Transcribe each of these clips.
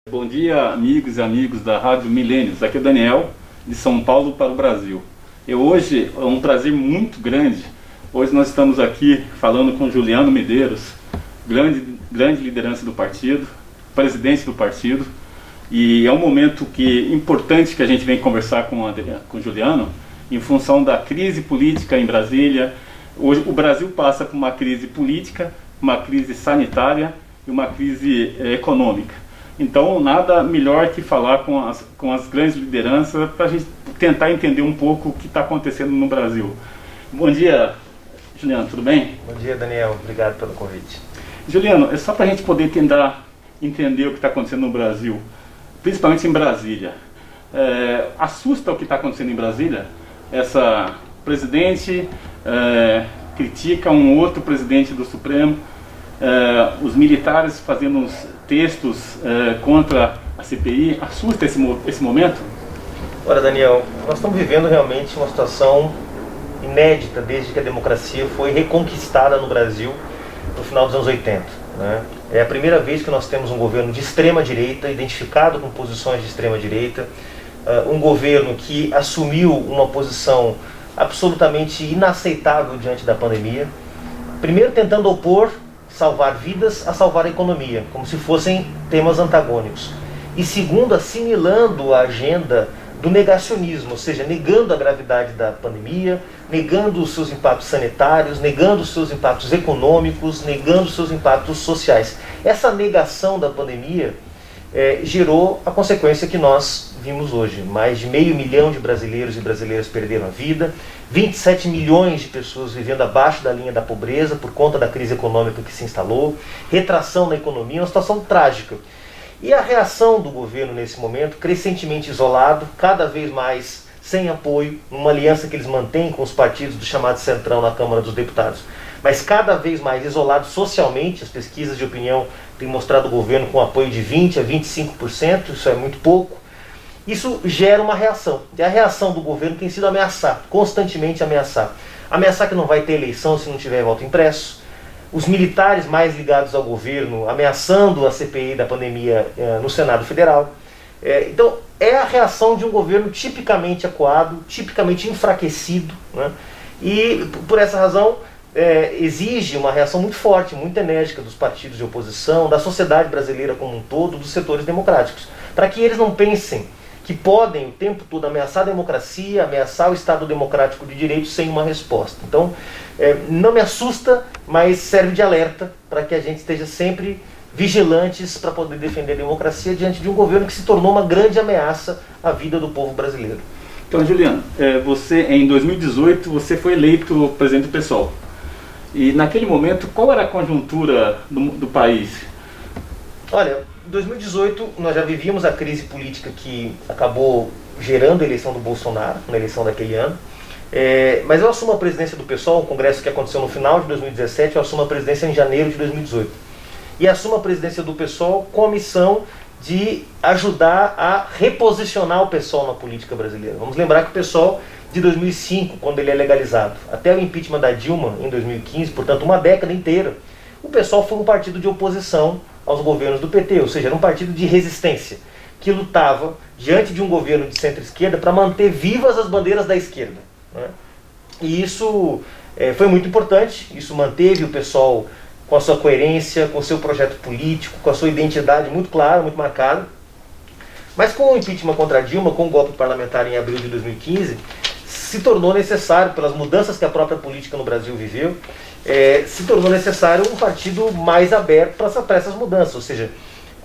Bom dia, amigos e amigos da Rádio Milênios. Aqui é o Daniel, de São Paulo para o Brasil. E hoje é um prazer muito grande. Hoje nós estamos aqui falando com Juliano Medeiros, grande liderança do partido, presidente do partido. E é um momento importante que a gente vem conversar com o Juliano, em função da crise política em Brasília. Hoje o Brasil passa por uma crise política, uma crise sanitária e uma crise econômica. Então, nada melhor que falar com as grandes lideranças para a gente tentar entender um pouco o que está acontecendo no Brasil. Bom dia, Juliano, tudo bem? Bom dia, Daniel. Obrigado pelo convite. Juliano, é só para a gente poder tentar entender o que está acontecendo no Brasil, principalmente em Brasília. Assusta o que está acontecendo em Brasília? Essa presidente critica um outro presidente do Supremo, os militares fazendo uns textos contra a CPI. Assusta esse momento? Olha, Daniel, nós estamos vivendo realmente uma situação inédita desde que a democracia foi reconquistada no Brasil no final dos anos 80. Né? É a primeira vez que nós temos um governo de extrema-direita, identificado com posições de extrema-direita, um governo que assumiu uma posição absolutamente inaceitável diante da pandemia, primeiro tentando opor salvar vidas a salvar a economia, como se fossem temas antagônicos. E segundo, assimilando a agenda do negacionismo, ou seja, negando a gravidade da pandemia, negando os seus impactos sanitários, negando os seus impactos econômicos, negando os seus impactos sociais. Essa negação da pandemia gerou a consequência que nós vimos hoje. Mais de 500 mil de brasileiros e brasileiras perderam a vida, 27 milhões de pessoas vivendo abaixo da linha da pobreza por conta da crise econômica que se instalou, retração na economia, uma situação trágica. E a reação do governo nesse momento, crescentemente isolado, cada vez mais sem apoio, numa aliança que eles mantêm com os partidos do chamado Centrão na Câmara dos Deputados, mas cada vez mais isolado socialmente. As pesquisas de opinião têm mostrado o governo com apoio de 20% a 25%, isso é muito pouco. Isso gera uma reação. E a reação do governo tem sido ameaçar, constantemente ameaçar. Ameaçar que não vai ter eleição se não tiver voto impresso. Os militares mais ligados ao governo ameaçando a CPI da pandemia no Senado Federal. Então, é a reação de um governo tipicamente acuado, tipicamente enfraquecido, né? E, por essa razão, exige uma reação muito forte, muito enérgica dos partidos de oposição, da sociedade brasileira como um todo, dos setores democráticos, para que eles não pensem que podem o tempo todo ameaçar a democracia, ameaçar o Estado democrático de direito sem uma resposta. Então, não me assusta, mas serve de alerta para que a gente esteja sempre vigilantes para poder defender a democracia diante de um governo que se tornou uma grande ameaça à vida do povo brasileiro. Então, Juliano, você em 2018 você foi eleito presidente do PSOL. E naquele momento, qual era a conjuntura do país? Olha, em 2018 nós já vivíamos a crise política que acabou gerando a eleição do Bolsonaro, na eleição daquele ano. Mas eu assumo a presidência do PSOL, um congresso que aconteceu no final de 2017, eu assumo a presidência em janeiro de 2018. E assumo a presidência do PSOL com a missão de ajudar a reposicionar o PSOL na política brasileira. Vamos lembrar que o PSOL, de 2005, quando ele é legalizado, até o impeachment da Dilma em 2015, portanto uma década inteira, o PSOL foi um partido de oposição aos governos do PT, ou seja, era um partido de resistência, que lutava diante de um governo de centro-esquerda para manter vivas as bandeiras da esquerda, né? E isso foi muito importante, isso manteve o PSOL com a sua coerência, com o seu projeto político, com a sua identidade muito clara, muito marcada. Mas com o impeachment contra a Dilma, com o golpe parlamentar em abril de 2015, se tornou necessário, pelas mudanças que a própria política no Brasil viveu, se tornou necessário um partido mais aberto para essas mudanças. Ou seja,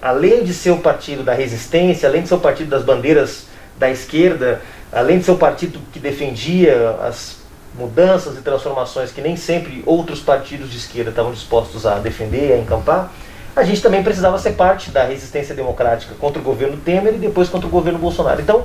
além de ser o partido da resistência, além de ser o partido das bandeiras da esquerda, além de ser o partido que defendia as mudanças e transformações que nem sempre outros partidos de esquerda estavam dispostos a defender, a encampar, a gente também precisava ser parte da resistência democrática contra o governo Temer e depois contra o governo Bolsonaro. Então,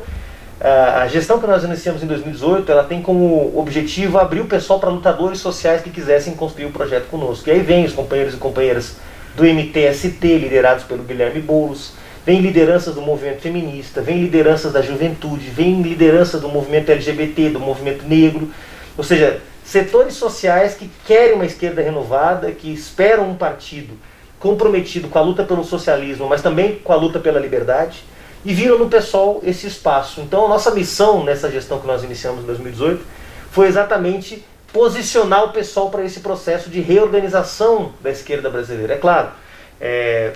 a gestão que nós iniciamos em 2018, ela tem como objetivo abrir o pessoal para lutadores sociais que quisessem construir o projeto conosco. E aí vem os companheiros e companheiras do MTST, liderados pelo Guilherme Boulos, vem lideranças do movimento feminista, vem lideranças da juventude, vem lideranças do movimento LGBT, do movimento negro, ou seja, setores sociais que querem uma esquerda renovada, que esperam um partido comprometido com a luta pelo socialismo, mas também com a luta pela liberdade, e viram no PSOL esse espaço. Então a nossa missão nessa gestão que nós iniciamos em 2018 foi exatamente posicionar o PSOL para esse processo de reorganização da esquerda brasileira. É claro,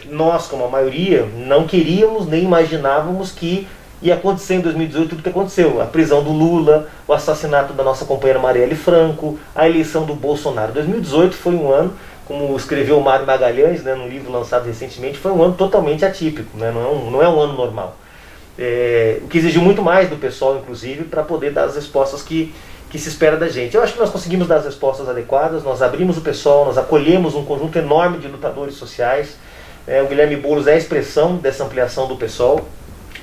nós, como a maioria, não queríamos nem imaginávamos que ia acontecer em 2018 tudo o que aconteceu. A prisão do Lula, o assassinato da nossa companheira Marielle Franco, a eleição do Bolsonaro. 2018 foi um ano, como escreveu o Mário Magalhães, né, num livro lançado recentemente, foi um ano totalmente atípico, né, não é um ano normal. O que exigiu muito mais do pessoal, inclusive, para poder dar as respostas que se espera da gente. Eu acho que nós conseguimos dar as respostas adequadas, nós abrimos o pessoal, nós acolhemos um conjunto enorme de lutadores sociais. O Guilherme Boulos é a expressão dessa ampliação do pessoal.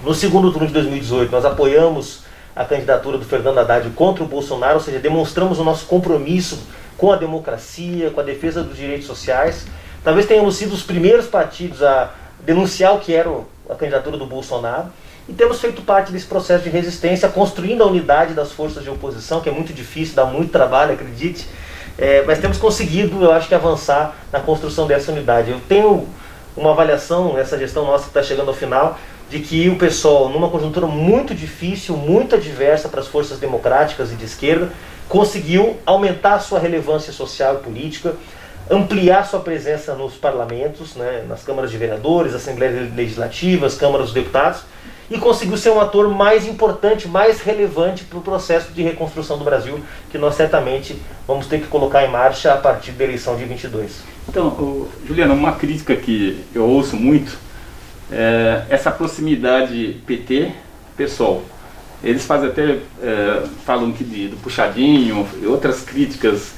No segundo turno de 2018, nós apoiamos a candidatura do Fernando Haddad contra o Bolsonaro, ou seja, demonstramos o nosso compromisso com a democracia, com a defesa dos direitos sociais. Talvez tenhamos sido os primeiros partidos a denunciar o que era a candidatura do Bolsonaro. E temos feito parte desse processo de resistência, construindo a unidade das forças de oposição, que é muito difícil, dá muito trabalho, acredite. Mas temos conseguido, eu acho que, avançar na construção dessa unidade. Eu tenho uma avaliação, nessa gestão nossa que está chegando ao final, de que o PSOL, numa conjuntura muito difícil, muito adversa para as forças democráticas e de esquerda, conseguiu aumentar a sua relevância social e política, ampliar sua presença nos parlamentos, né, nas câmaras de vereadores, assembleias legislativas, câmaras dos deputados, e conseguiu ser um ator mais importante, mais relevante para o processo de reconstrução do Brasil, que nós certamente vamos ter que colocar em marcha a partir da eleição de 22. Então, Juliano, uma crítica que eu ouço muito é essa proximidade PT-PSOL. Eles fazem até, falam que do puxadinho e outras críticas.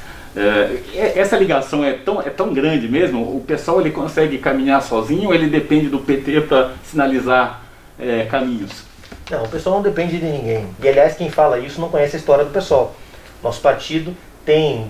Essa ligação é tão grande mesmo? O PSOL ele consegue caminhar sozinho ou ele depende do PT para sinalizar caminhos? Não, o PSOL não depende de ninguém. E aliás, quem fala isso não conhece a história do PSOL. Nosso partido tem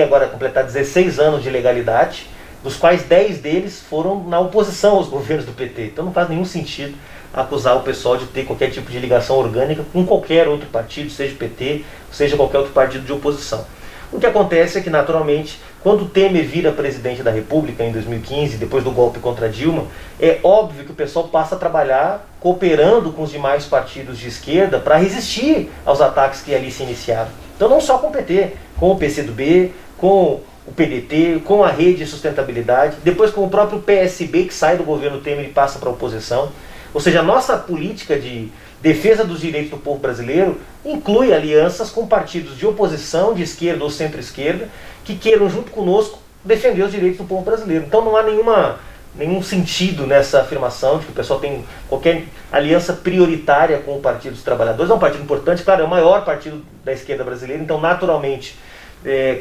agora completado 16 anos de legalidade, dos quais 10 deles foram na oposição aos governos do PT. Então não faz nenhum sentido acusar o PSOL de ter qualquer tipo de ligação orgânica com qualquer outro partido, seja PT, seja qualquer outro partido de oposição. O que acontece é que, naturalmente, quando Temer vira presidente da República em 2015, depois do golpe contra Dilma, é óbvio que o pessoal passa a trabalhar cooperando com os demais partidos de esquerda para resistir aos ataques que ali se iniciaram. Então não só com o PT, com o PCdoB, com o PDT, com a Rede de Sustentabilidade, depois com o próprio PSB que sai do governo Temer e passa para a oposição. Ou seja, a nossa política de defesa dos direitos do povo brasileiro inclui alianças com partidos de oposição, de esquerda ou centro-esquerda, que queiram, junto conosco, defender os direitos do povo brasileiro. Então não há nenhum sentido nessa afirmação de que o pessoal tem qualquer aliança prioritária com o Partido dos Trabalhadores. É um partido importante, claro, é o maior partido da esquerda brasileira, então naturalmente,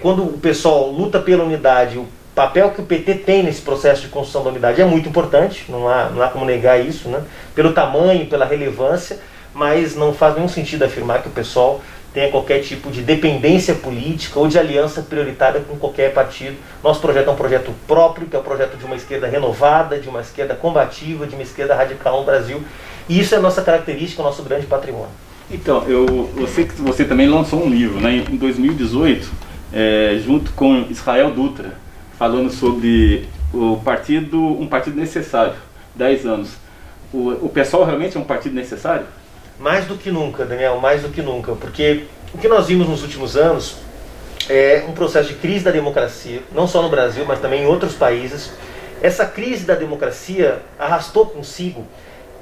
quando o pessoal luta pela unidade, o papel que o PT tem nesse processo de construção da unidade é muito importante, não há como negar isso, né? Pelo tamanho, pela relevância, mas não faz nenhum sentido afirmar que o pessoal tenha qualquer tipo de dependência política ou de aliança prioritária com qualquer partido. Nosso projeto é um projeto próprio, que é o projeto de uma esquerda renovada, de uma esquerda combativa, de uma esquerda radical no Brasil, e isso é a nossa característica, o nosso grande patrimônio. Então, eu sei que você também lançou um livro, né, em 2018, junto com Israel Dutra, falando sobre um partido necessário, 10 anos. O PSOL realmente é um partido necessário? Mais do que nunca, Daniel, mais do que nunca, porque o que nós vimos nos últimos anos é um processo de crise da democracia, não só no Brasil, mas também em outros países. Essa crise da democracia arrastou consigo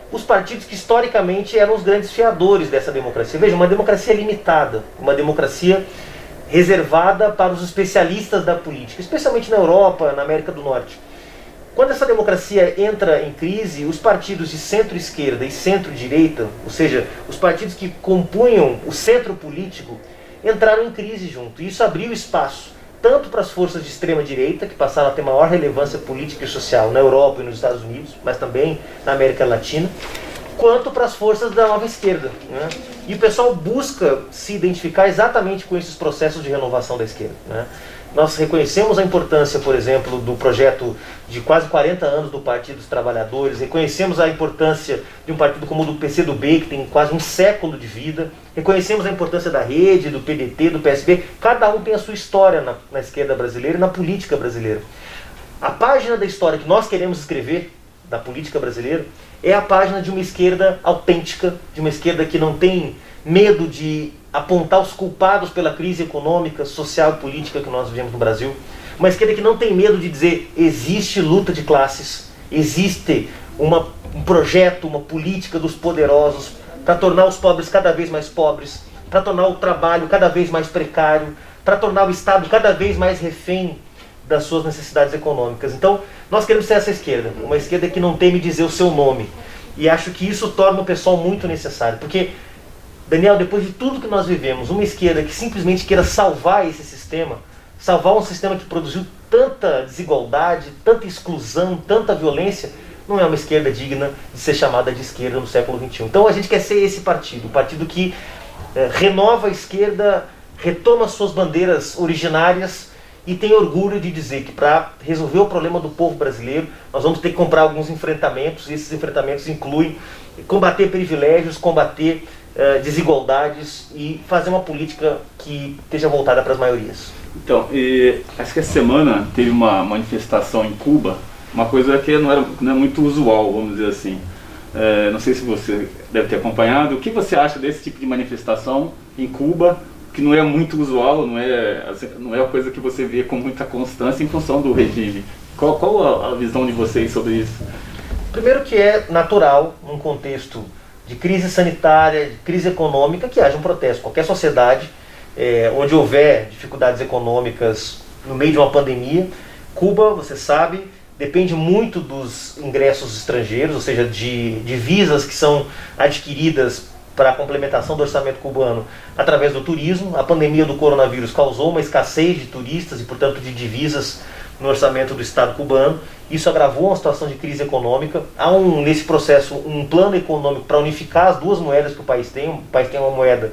os partidos que historicamente eram os grandes fiadores dessa democracia. Veja, uma democracia limitada, uma democracia reservada para os especialistas da política, especialmente na Europa, na América do Norte. Quando essa democracia entra em crise, os partidos de centro-esquerda e centro-direita, ou seja, os partidos que compunham o centro político, entraram em crise junto. E isso abriu espaço tanto para as forças de extrema-direita, que passaram a ter maior relevância política e social na Europa e nos Estados Unidos, mas também na América Latina, quanto para as forças da nova esquerda, né? E o pessoal busca se identificar exatamente com esses processos de renovação da esquerda, né? Nós reconhecemos a importância, por exemplo, do projeto de quase 40 anos do Partido dos Trabalhadores, reconhecemos a importância de um partido como o do PCdoB, que tem quase um século de vida, reconhecemos a importância da Rede, do PDT, do PSB, cada um tem a sua história na esquerda brasileira e na política brasileira. A página da história que nós queremos escrever, da política brasileira, é a página de uma esquerda autêntica, de uma esquerda que não tem medo de apontar os culpados pela crise econômica, social e política que nós vivemos no Brasil. Uma esquerda que não tem medo de dizer existe luta de classes, existe um projeto, uma política dos poderosos para tornar os pobres cada vez mais pobres, para tornar o trabalho cada vez mais precário, para tornar o Estado cada vez mais refém das suas necessidades econômicas. Então, nós queremos ser essa esquerda, uma esquerda que não teme dizer o seu nome. E acho que isso torna o pessoal muito necessário, porque, Daniel, depois de tudo que nós vivemos, uma esquerda que simplesmente queira salvar esse sistema, salvar um sistema que produziu tanta desigualdade, tanta exclusão, tanta violência, não é uma esquerda digna de ser chamada de esquerda no século XXI. Então a gente quer ser esse partido, o partido que renova a esquerda, retoma suas bandeiras originárias e tem orgulho de dizer que para resolver o problema do povo brasileiro, nós vamos ter que comprar alguns enfrentamentos, e esses enfrentamentos incluem combater privilégios, combater desigualdades e fazer uma política que esteja voltada para as maiorias. Então, acho que essa semana teve uma manifestação em Cuba, uma coisa que não é muito usual, vamos dizer assim. Não sei se você deve ter acompanhado. O que você acha desse tipo de manifestação em Cuba, que não é muito usual, não é uma coisa que você vê com muita constância em função do regime? Qual a visão de vocês sobre isso? Primeiro que é natural, num contexto de crise sanitária, de crise econômica, que haja um protesto. Qualquer sociedade onde houver dificuldades econômicas no meio de uma pandemia, Cuba, você sabe, depende muito dos ingressos estrangeiros, ou seja, de divisas que são adquiridas para a complementação do orçamento cubano através do turismo. A pandemia do coronavírus causou uma escassez de turistas e, portanto, de divisas no orçamento do Estado cubano. Isso agravou uma situação de crise econômica. Há nesse processo um plano econômico para unificar as duas moedas que o país tem. O país tem uma moeda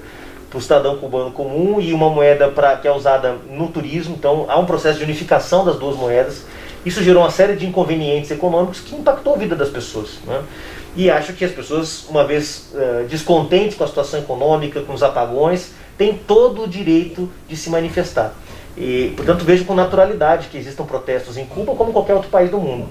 para o cidadão cubano comum e uma moeda que é usada no turismo. Então há um processo de unificação das duas moedas. Isso gerou uma série de inconvenientes econômicos que impactou a vida das pessoas, né? E acho que as pessoas, uma vez descontentes com a situação econômica, com os apagões, têm todo o direito de se manifestar. E, portanto, vejo com naturalidade que existam protestos em Cuba como em qualquer outro país do mundo.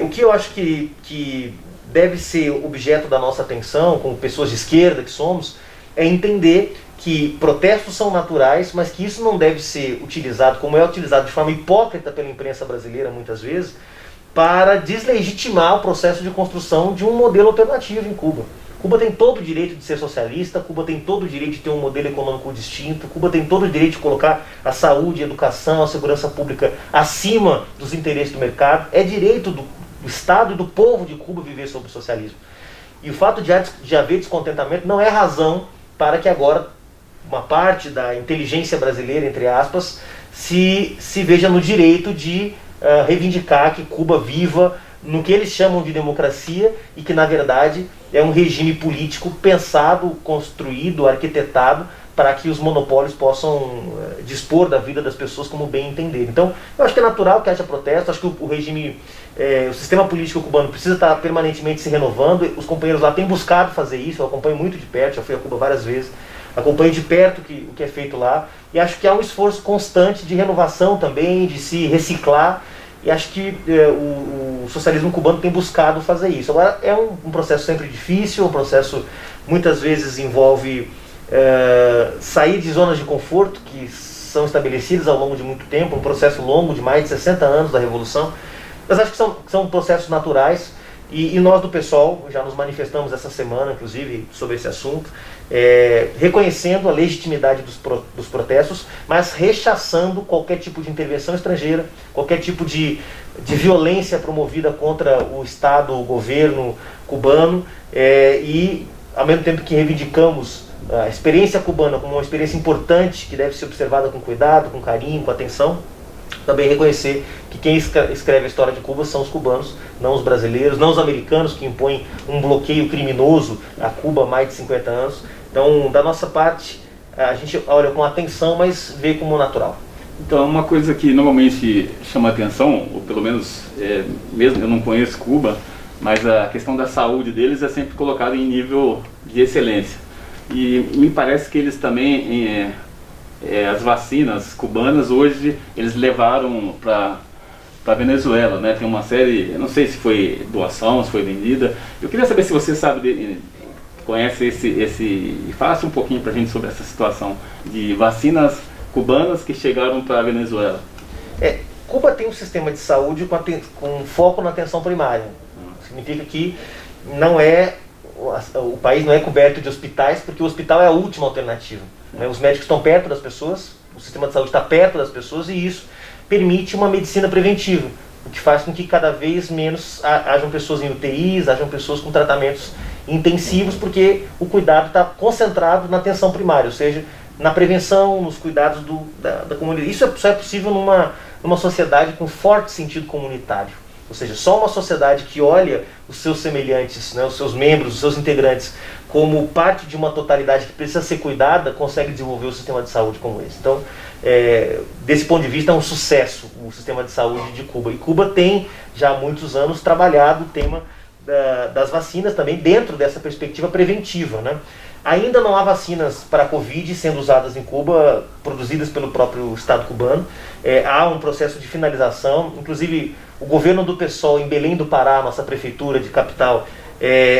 O que eu acho que deve ser objeto da nossa atenção, como pessoas de esquerda que somos, é entender que protestos são naturais, mas que isso não deve ser utilizado, como é utilizado de forma hipócrita pela imprensa brasileira muitas vezes, para deslegitimar o processo de construção de um modelo alternativo em Cuba. Cuba tem todo o direito de ser socialista, Cuba tem todo o direito de ter um modelo econômico distinto, Cuba tem todo o direito de colocar a saúde, a educação, a segurança pública acima dos interesses do mercado. É direito do Estado e do povo de Cuba viver sob o socialismo. E o fato de haver descontentamento não é razão para que agora uma parte da inteligência brasileira, entre aspas, se veja no direito de reivindicar que Cuba viva no que eles chamam de democracia e que, na verdade, é um regime político pensado, construído, arquitetado para que os monopólios possam dispor da vida das pessoas como bem entender. Então, eu acho que é natural que haja protesto, acho que o regime, o sistema político cubano precisa estar permanentemente se renovando, os companheiros lá têm buscado fazer isso, eu acompanho muito de perto, já fui a Cuba várias vezes, acompanho de perto o que é feito lá, e acho que há um esforço constante de renovação também, de se reciclar, e acho que o socialismo cubano tem buscado fazer isso. Agora, é um processo sempre difícil, um processo muitas vezes envolve sair de zonas de conforto que são estabelecidas ao longo de muito tempo, um processo longo de mais de 60 anos da Revolução, mas acho que são processos naturais. E nós do PSOL já nos manifestamos essa semana, inclusive, sobre esse assunto, reconhecendo a legitimidade dos protestos, mas rechaçando qualquer tipo de intervenção estrangeira, qualquer tipo de violência promovida contra o Estado, o governo cubano, e ao mesmo tempo que reivindicamos a experiência cubana como uma experiência importante, que deve ser observada com cuidado, com carinho, com atenção, também reconhecer que quem escreve a história de Cuba são os cubanos, não os brasileiros, não os americanos que impõem um bloqueio criminoso a Cuba há mais de 50 anos. Então, da nossa parte, a gente olha com atenção, mas vê como natural. Então, uma coisa que normalmente chama atenção, ou pelo menos, mesmo eu não conheço Cuba, mas a questão da saúde deles é sempre colocada em nível de excelência. E me parece que eles também... as vacinas cubanas hoje eles levaram para para a Venezuela, né? Tem uma série, eu não sei se foi doação, se foi vendida. Eu queria saber se você sabe, conhece faça um pouquinho para a gente sobre essa situação de vacinas cubanas que chegaram para a Venezuela. Cuba tem um sistema de saúde com foco na atenção primária. Significa que o país não é coberto de hospitais, porque o hospital é a última alternativa. Né? Os médicos estão perto das pessoas, o sistema de saúde está perto das pessoas, e isso permite uma medicina preventiva, o que faz com que cada vez menos hajam pessoas em UTIs, hajam pessoas com tratamentos intensivos, porque o cuidado está concentrado na atenção primária, ou seja, na prevenção, nos cuidados da comunidade. Isso só é possível numa sociedade com forte sentido comunitário. Ou seja, só uma sociedade que olha os seus semelhantes, né, os seus membros, os seus integrantes, como parte de uma totalidade que precisa ser cuidada, consegue desenvolver um sistema de saúde como esse. Então, desse ponto de vista, é um sucesso o sistema de saúde de Cuba. E Cuba tem, já há muitos anos, trabalhado o tema das vacinas também dentro dessa perspectiva preventiva, né? Ainda não há vacinas para a Covid sendo usadas em Cuba, produzidas pelo próprio Estado cubano. Há um processo de finalização, inclusive o governo do PSOL em Belém do Pará, nossa prefeitura de capital,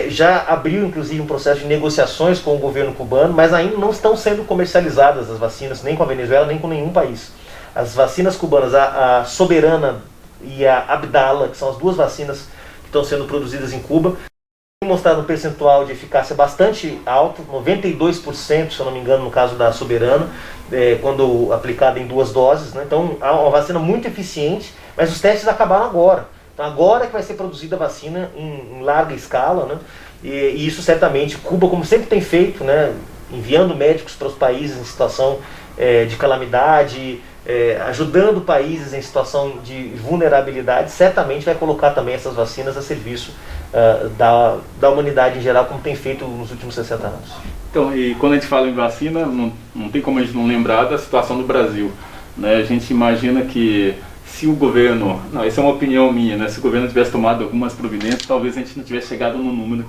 já abriu inclusive um processo de negociações com o governo cubano, mas ainda não estão sendo comercializadas as vacinas, nem com a Venezuela, nem com nenhum país. As vacinas cubanas, a Soberana e a Abdala, que são as duas vacinas que estão sendo produzidas em Cuba, mostrado um percentual de eficácia bastante alto, 92%, se eu não me engano, no caso da Soberana, quando aplicada em 2 doses, né? Então, é uma vacina muito eficiente, mas os testes acabaram agora. Então, agora que vai ser produzida a vacina em larga escala, né? E isso certamente, Cuba, como sempre tem feito, né? Enviando médicos para os países em situação de calamidade, ajudando países em situação de vulnerabilidade, certamente vai colocar também essas vacinas a serviço da humanidade em geral, como tem feito nos últimos 60 anos. Então, e quando a gente fala em vacina, não tem como a gente não lembrar da situação do Brasil, né? A gente imagina que se o governo, essa é uma opinião minha, né? Se o governo tivesse tomado algumas providências, talvez a gente não tivesse chegado no número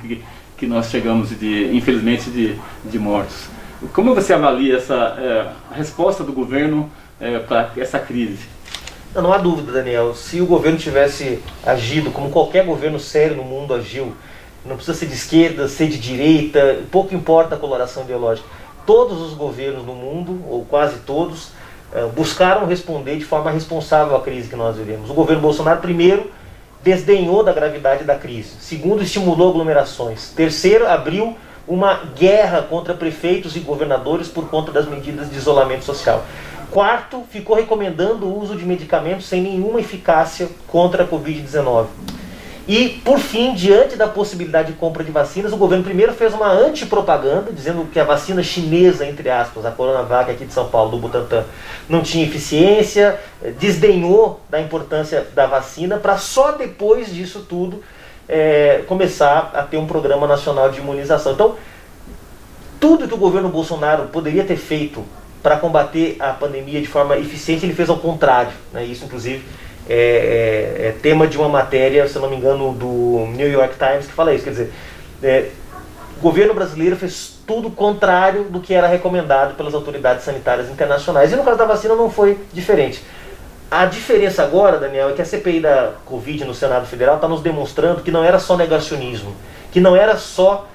que nós chegamos, infelizmente, de mortos. Como você avalia essa resposta do governo para essa crise? Não há dúvida, Daniel. Se o governo tivesse agido como qualquer governo sério no mundo agiu, não precisa ser de esquerda, ser de direita, pouco importa a coloração ideológica. Todos os governos no mundo, ou quase todos, buscaram responder de forma responsável à crise que nós vivemos. O governo Bolsonaro, primeiro, desdenhou da gravidade da crise. Segundo, estimulou aglomerações. Terceiro, abriu uma guerra contra prefeitos e governadores por conta das medidas de isolamento social. Quarto, ficou recomendando o uso de medicamentos sem nenhuma eficácia contra a Covid-19. E, por fim, diante da possibilidade de compra de vacinas, o governo primeiro fez uma antipropaganda, dizendo que a vacina chinesa, entre aspas, a Coronavac aqui de São Paulo, do Butantan, não tinha eficiência, desdenhou da importância da vacina, para só depois disso tudo começar a ter um programa nacional de imunização. Então, tudo que o governo Bolsonaro poderia ter feito para combater a pandemia de forma eficiente, ele fez ao contrário, né? Isso, inclusive, é tema de uma matéria, se eu não me engano, do New York Times, que fala isso. Quer dizer, o governo brasileiro fez tudo contrário do que era recomendado pelas autoridades sanitárias internacionais. E no caso da vacina não foi diferente. A diferença agora, Daniel, é que a CPI da Covid no Senado Federal está nos demonstrando que não era só negacionismo, que não era só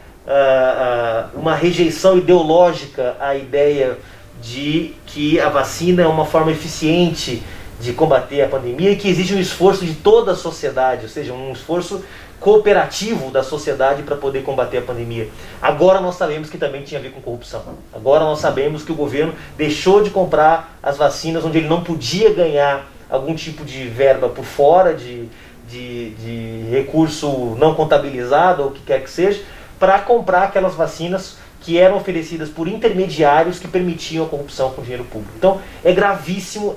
uma rejeição ideológica à ideia de que a vacina é uma forma eficiente de combater a pandemia e que existe um esforço de toda a sociedade, ou seja, um esforço cooperativo da sociedade para poder combater a pandemia. Agora nós sabemos que também tinha a ver com corrupção. Agora nós sabemos que o governo deixou de comprar as vacinas onde ele não podia ganhar algum tipo de verba por fora, de recurso não contabilizado ou o que quer que seja, para comprar aquelas vacinas que eram oferecidas por intermediários que permitiam a corrupção com dinheiro público. Então, é gravíssimo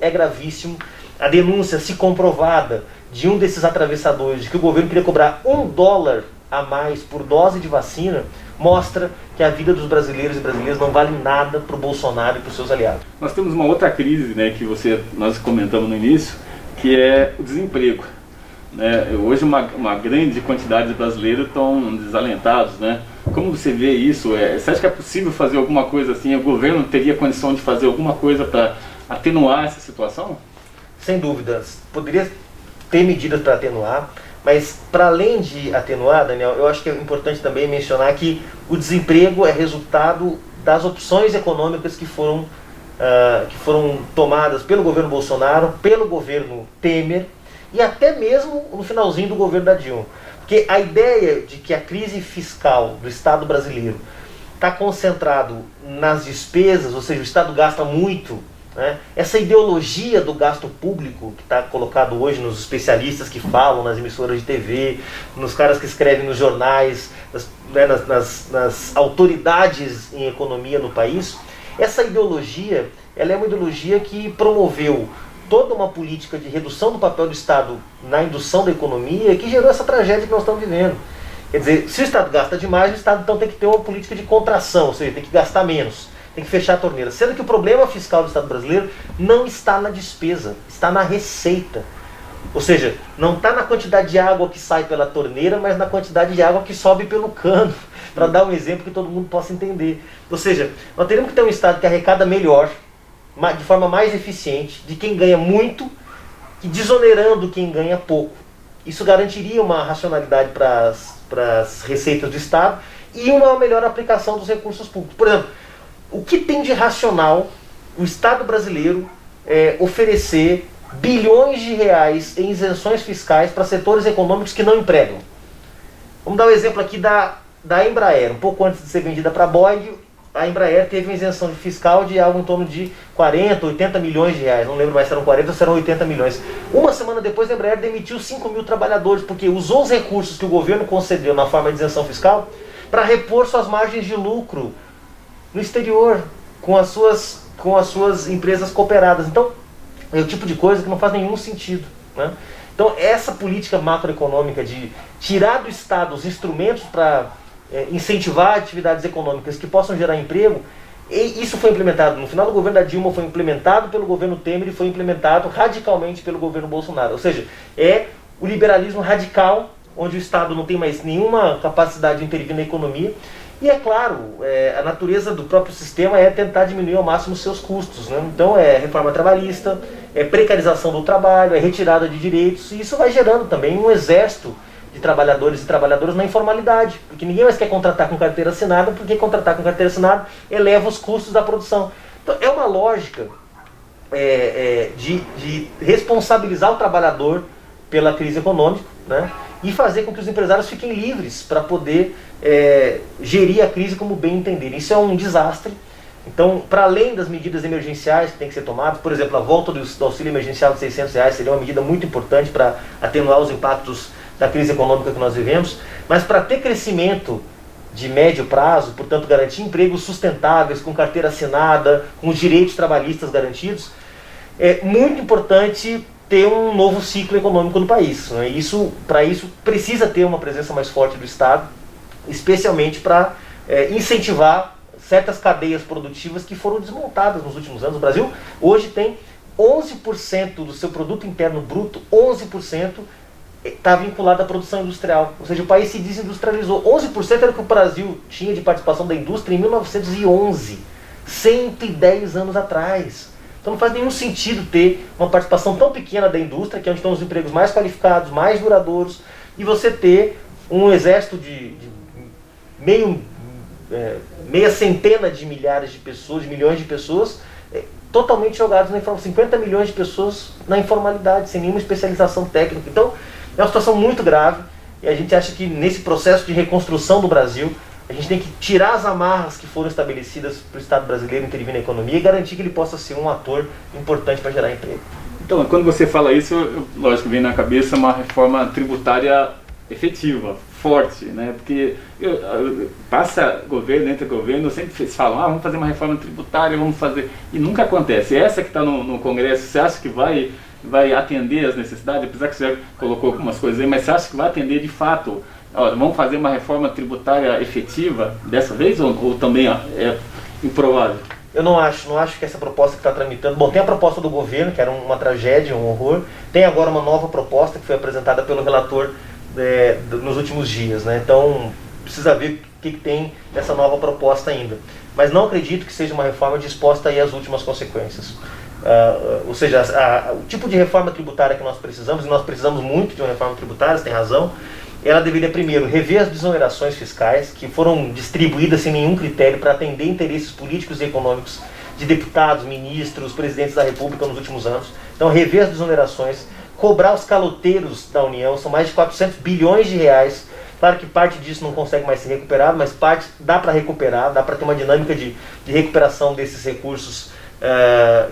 a denúncia, se comprovada, de um desses atravessadores, de que o governo queria cobrar $1 a mais por dose de vacina, mostra que a vida dos brasileiros e brasileiras não vale nada para o Bolsonaro e para os seus aliados. Nós temos uma outra crise, né, que nós comentamos no início, que é o desemprego. Hoje uma grande quantidade de brasileiros estão desalentados, né? Como você vê isso? Você acha que é possível fazer alguma coisa assim? O governo teria condição de fazer alguma coisa para atenuar essa situação? Sem dúvida. Poderia ter medidas para atenuar, mas para além de atenuar, Daniel, eu acho que é importante também mencionar que o desemprego é resultado das opções econômicas que foram tomadas pelo governo Bolsonaro, pelo governo Temer e até mesmo no finalzinho do governo da Dilma. Porque a ideia de que a crise fiscal do Estado brasileiro está concentrado nas despesas, ou seja, o Estado gasta muito, né? Essa ideologia do gasto público que está colocado hoje nos especialistas que falam, nas emissoras de TV, nos caras que escrevem nos jornais, nas autoridades em economia no país, essa ideologia, ela é uma ideologia que promoveu toda uma política de redução do papel do Estado na indução da economia que gerou essa tragédia que nós estamos vivendo. Quer dizer, se o Estado gasta demais, o Estado então tem que ter uma política de contração, ou seja, tem que gastar menos, tem que fechar a torneira. Sendo que o problema fiscal do Estado brasileiro não está na despesa, está na receita. Ou seja, não está na quantidade de água que sai pela torneira, mas na quantidade de água que sobe pelo cano, para dar um exemplo que todo mundo possa entender. Ou seja, nós teremos que ter um Estado que arrecada melhor, de forma mais eficiente, de quem ganha muito e desonerando quem ganha pouco. Isso garantiria uma racionalidade para as receitas do Estado e uma melhor aplicação dos recursos públicos. Por exemplo, o que tem de racional o Estado brasileiro oferecer bilhões de reais em isenções fiscais para setores econômicos que não empregam? Vamos dar um exemplo aqui da Embraer. Um pouco antes de ser vendida para a Boeing, a Embraer teve uma isenção fiscal de algo em torno de 40, 80 milhões de reais. Não lembro mais se eram 40 ou se eram 80 milhões. Uma semana depois, a Embraer demitiu 5 mil trabalhadores, porque usou os recursos que o governo concedeu na forma de isenção fiscal para repor suas margens de lucro no exterior, com as suas empresas cooperadas. Então, é o tipo de coisa que não faz nenhum sentido, né? Então, essa política macroeconômica de tirar do Estado os instrumentos para incentivar atividades econômicas que possam gerar emprego, e isso foi implementado no final do governo da Dilma, foi implementado pelo governo Temer e foi implementado radicalmente pelo governo Bolsonaro. Ou seja, é o liberalismo radical, onde o Estado não tem mais nenhuma capacidade de intervir na economia. E é claro, a natureza do próprio sistema é tentar diminuir ao máximo os seus custos, né? Então é reforma trabalhista, é precarização do trabalho, é retirada de direitos, e isso vai gerando também um exército de trabalhadores e trabalhadoras na informalidade, porque ninguém mais quer contratar com carteira assinada, porque contratar com carteira assinada eleva os custos da produção. Então é uma lógica de responsabilizar o trabalhador pela crise econômica, né? E fazer com que os empresários fiquem livres para poder gerir a crise como bem entenderem. Isso é um desastre. Então, para além das medidas emergenciais que têm que ser tomadas, por exemplo, a volta do auxílio emergencial de R$600 seria uma medida muito importante para atenuar os impactos da crise econômica que nós vivemos, mas para ter crescimento de médio prazo, portanto garantir empregos sustentáveis, com carteira assinada, com os direitos trabalhistas garantidos, é muito importante ter um novo ciclo econômico no país, né? Para isso precisa ter uma presença mais forte do Estado, especialmente para incentivar certas cadeias produtivas que foram desmontadas nos últimos anos. O Brasil hoje tem 11% do seu produto interno bruto, 11% está vinculado à produção industrial. Ou seja, o país se desindustrializou. 11% era o que o Brasil tinha de participação da indústria em 1911, 110 anos atrás. Então não faz nenhum sentido ter uma participação tão pequena da indústria, que é onde estão os empregos mais qualificados, mais duradouros, e você ter um exército de meia centena de milhares de pessoas, de milhões de pessoas, totalmente jogados na informalidade, 50 milhões de pessoas na informalidade, sem nenhuma especialização técnica. Então, é uma situação muito grave, e a gente acha que nesse processo de reconstrução do Brasil, a gente tem que tirar as amarras que foram estabelecidas para o Estado brasileiro intervir na economia e garantir que ele possa ser um ator importante para gerar emprego. Então, quando você fala isso, lógico, vem na cabeça uma reforma tributária efetiva, forte, né? Porque passa governo, entra governo, sempre falam, vamos fazer uma reforma tributária, vamos fazer, e nunca acontece. Essa que está no Congresso, você acha que vai atender as necessidades? Apesar que você já colocou algumas coisas aí, mas você acha que vai atender de fato? Olha, vamos fazer uma reforma tributária efetiva dessa vez, ou também é improvável? Eu não acho que essa proposta que está tramitando... Bom, tem a proposta do governo, que era uma tragédia, um horror. Tem agora uma nova proposta que foi apresentada pelo relator nos últimos dias, né? Então, precisa ver o que tem nessa nova proposta ainda. Mas não acredito que seja uma reforma disposta aí às últimas consequências. ou seja, o tipo de reforma tributária que nós precisamos, e nós precisamos muito de uma reforma tributária, você tem razão, ela deveria primeiro rever as desonerações fiscais, que foram distribuídas sem nenhum critério para atender interesses políticos e econômicos de deputados, ministros, presidentes da República nos últimos anos. Então, rever as desonerações, cobrar os caloteiros da União, são mais de 400 bilhões de reais. Claro que parte disso não consegue mais ser recuperado, mas parte dá para recuperar, dá para ter uma dinâmica de recuperação desses recursos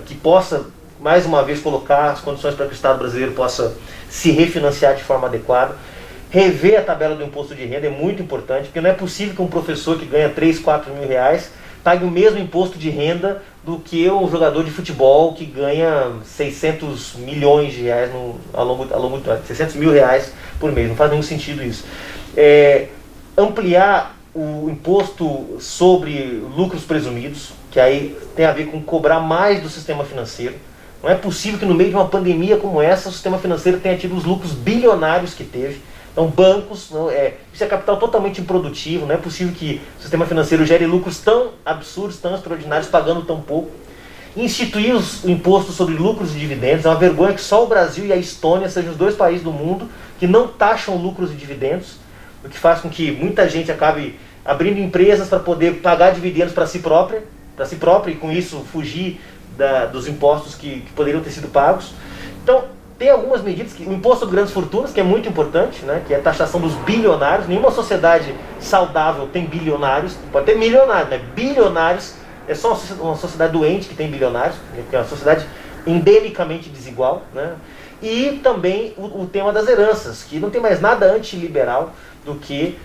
que possa, mais uma vez, colocar as condições para que o Estado brasileiro possa se refinanciar de forma adequada. Rever a tabela do imposto de renda é muito importante, porque não é possível que um professor que ganha 3, 4 mil reais pague o mesmo imposto de renda do que um jogador de futebol que ganha 600 milhões de reais ao longo do ano, 600 mil reais por mês. Não faz nenhum sentido isso. Ampliar o imposto sobre lucros presumidos, que aí tem a ver com cobrar mais do sistema financeiro. Não é possível que no meio de uma pandemia como essa, o sistema financeiro tenha tido os lucros bilionários que teve. Então, bancos, isso é capital totalmente improdutivo, não é possível que o sistema financeiro gere lucros tão absurdos, tão extraordinários, pagando tão pouco. Instituir o imposto sobre lucros e dividendos, é uma vergonha que só o Brasil e a Estônia sejam os 2 países do mundo que não taxam lucros e dividendos, o que faz com que muita gente acabe abrindo empresas para poder pagar dividendos para si própria, e com isso fugir dos impostos que poderiam ter sido pagos. Então, tem algumas medidas, o imposto sobre grandes fortunas, que é muito importante, né, que é a taxação dos bilionários. Nenhuma sociedade saudável tem bilionários, pode ter milionários, né? Bilionários é só uma sociedade doente que tem bilionários, que é uma sociedade endemicamente desigual, né? E também o tema das heranças, que não tem mais nada antiliberal do que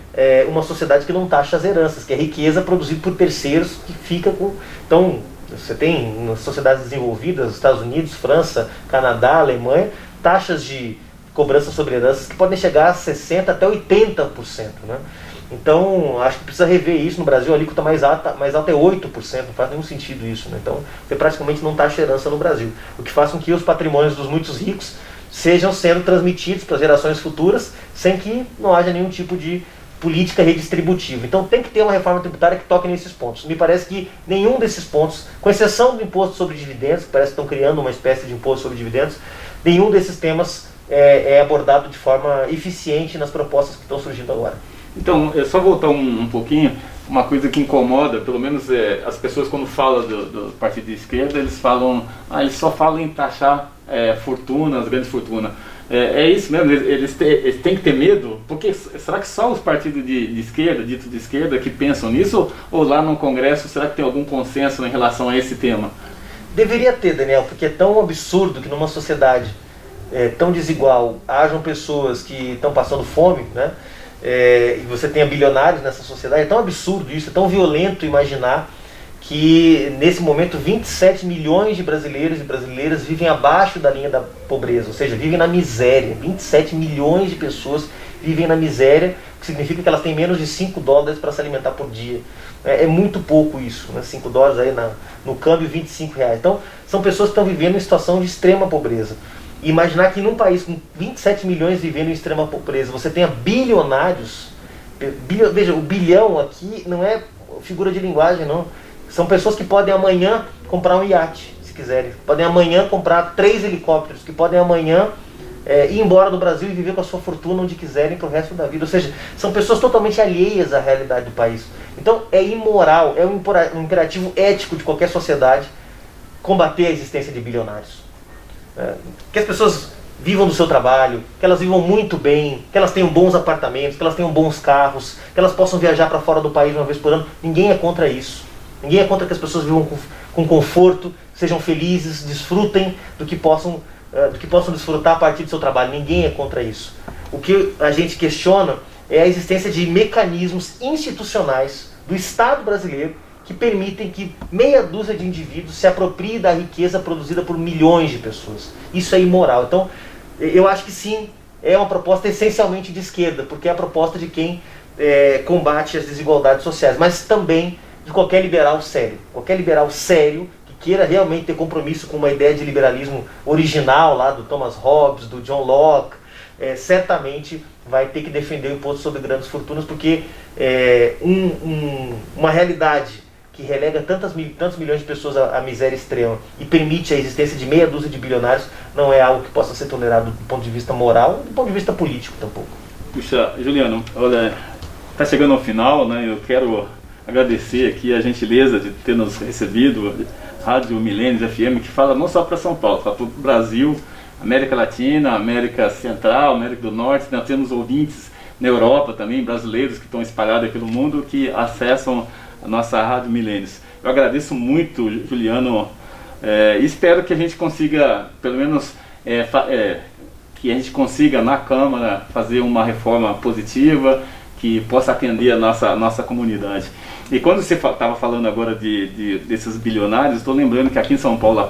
uma sociedade que não taxa as heranças, que é riqueza produzida por terceiros que fica com... Então, você tem nas sociedades desenvolvidas, Estados Unidos, França, Canadá, Alemanha, taxas de cobrança sobre heranças que podem chegar a 60% até 80%. Né? Então, acho que precisa rever isso. No Brasil, a alíquota mais alta é 8%, não faz nenhum sentido isso. Né? Então, você praticamente não taxa herança no Brasil. O que faz com que os patrimônios dos muitos ricos sejam sendo transmitidos para as gerações futuras sem que não haja nenhum tipo de política redistributiva. Então tem que ter uma reforma tributária que toque nesses pontos. Me parece que nenhum desses pontos, com exceção do imposto sobre dividendos, que parece que estão criando uma espécie de imposto sobre dividendos, nenhum desses temas é abordado de forma eficiente nas propostas que estão surgindo agora. Então, é só voltar um pouquinho, uma coisa que incomoda, pelo menos as pessoas quando falam do partido de esquerda, eles só falam em taxar fortunas, grandes fortunas. É isso mesmo, eles têm que ter medo? Porque será que só os partidos de esquerda, dito de esquerda, que pensam nisso? Ou lá no Congresso, será que tem algum consenso em relação a esse tema? Deveria ter, Daniel, porque é tão absurdo que numa sociedade tão desigual hajam pessoas que estão passando fome, né? E você tenha bilionários nessa sociedade. É tão absurdo isso, é tão violento imaginar que nesse momento 27 milhões de brasileiros e brasileiras vivem abaixo da linha da pobreza, ou seja, vivem na miséria. 27 milhões de pessoas vivem na miséria, o que significa que elas têm menos de $5 para se alimentar por dia. É muito pouco isso, né? $5 aí no câmbio, R$25. Então, são pessoas que estão vivendo em situação de extrema pobreza. E imaginar que num país com 27 milhões vivendo em extrema pobreza, você tenha bilionários, veja, o bilhão aqui não é figura de linguagem, não. São pessoas que podem amanhã comprar um iate, se quiserem. Podem amanhã comprar 3 helicópteros, que podem amanhã ir embora do Brasil e viver com a sua fortuna onde quiserem para o resto da vida. Ou seja, são pessoas totalmente alheias à realidade do país. Então é imoral, é um imperativo ético de qualquer sociedade combater a existência de bilionários. Que as pessoas vivam do seu trabalho, que elas vivam muito bem, que elas tenham bons apartamentos, que elas tenham bons carros, que elas possam viajar para fora do país uma vez por ano. Ninguém é contra isso. Ninguém é contra que as pessoas vivam com conforto, sejam felizes, desfrutem do que possam desfrutar a partir do seu trabalho. Ninguém é contra isso. O que a gente questiona é a existência de mecanismos institucionais do Estado brasileiro que permitem que meia dúzia de indivíduos se apropriem da riqueza produzida por milhões de pessoas. Isso é imoral. Então, eu acho que sim, é uma proposta essencialmente de esquerda, porque é a proposta de quem combate as desigualdades sociais, mas também de qualquer liberal sério que queira realmente ter compromisso com uma ideia de liberalismo original lá do Thomas Hobbes, do John Locke, certamente vai ter que defender o imposto sobre grandes fortunas, porque uma realidade que relega tantos milhões de pessoas à miséria extrema e permite a existência de meia dúzia de bilionários, não é algo que possa ser tolerado do ponto de vista moral e do ponto de vista político tampouco. Puxa, Juliano, olha, está chegando ao final, né? Eu quero agradecer aqui a gentileza de ter nos recebido, Rádio Milênios FM, que fala não só para São Paulo, fala para o Brasil, América Latina, América Central, América do Norte. Nós temos ouvintes na Europa também, brasileiros que estão espalhados pelo mundo, que acessam a nossa Rádio Milênios. Eu agradeço muito, Juliano, e espero que a gente consiga, pelo menos, que a gente consiga na Câmara fazer uma reforma positiva, que possa atender a nossa comunidade. E quando você estava falando agora desses bilionários, estou lembrando que aqui em São Paulo, há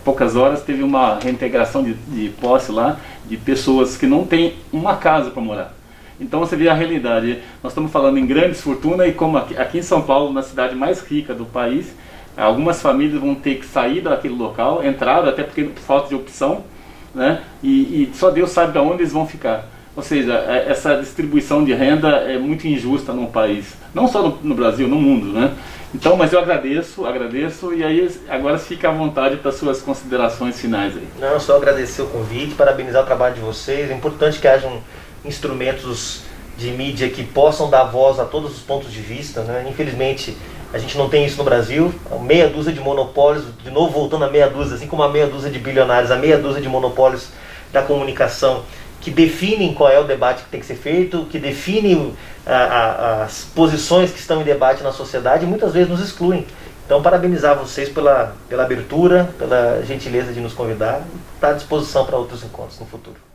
poucas horas, teve uma reintegração de posse lá, de pessoas que não têm uma casa para morar. Então você vê a realidade. Nós estamos falando em grandes fortunas e como aqui em São Paulo, na cidade mais rica do país, algumas famílias vão ter que sair daquele local, entraram até porque por falta de opção, né? E só Deus sabe de onde eles vão ficar. Ou seja, essa distribuição de renda é muito injusta no país, não só no Brasil, no mundo, né? Então, mas eu agradeço, e aí agora fica à vontade para suas considerações finais aí. Não, só agradecer o convite, parabenizar o trabalho de vocês. É importante que hajam instrumentos de mídia que possam dar voz a todos os pontos de vista, né? Infelizmente, a gente não tem isso no Brasil. Meia dúzia de monopólios, de novo voltando a meia dúzia, assim como a meia dúzia de bilionários, a meia dúzia de monopólios da comunicação, que definem qual é o debate que tem que ser feito, que definem as posições que estão em debate na sociedade e muitas vezes nos excluem. Então, parabenizar vocês pela abertura, pela gentileza de nos convidar e estar à disposição para outros encontros no futuro.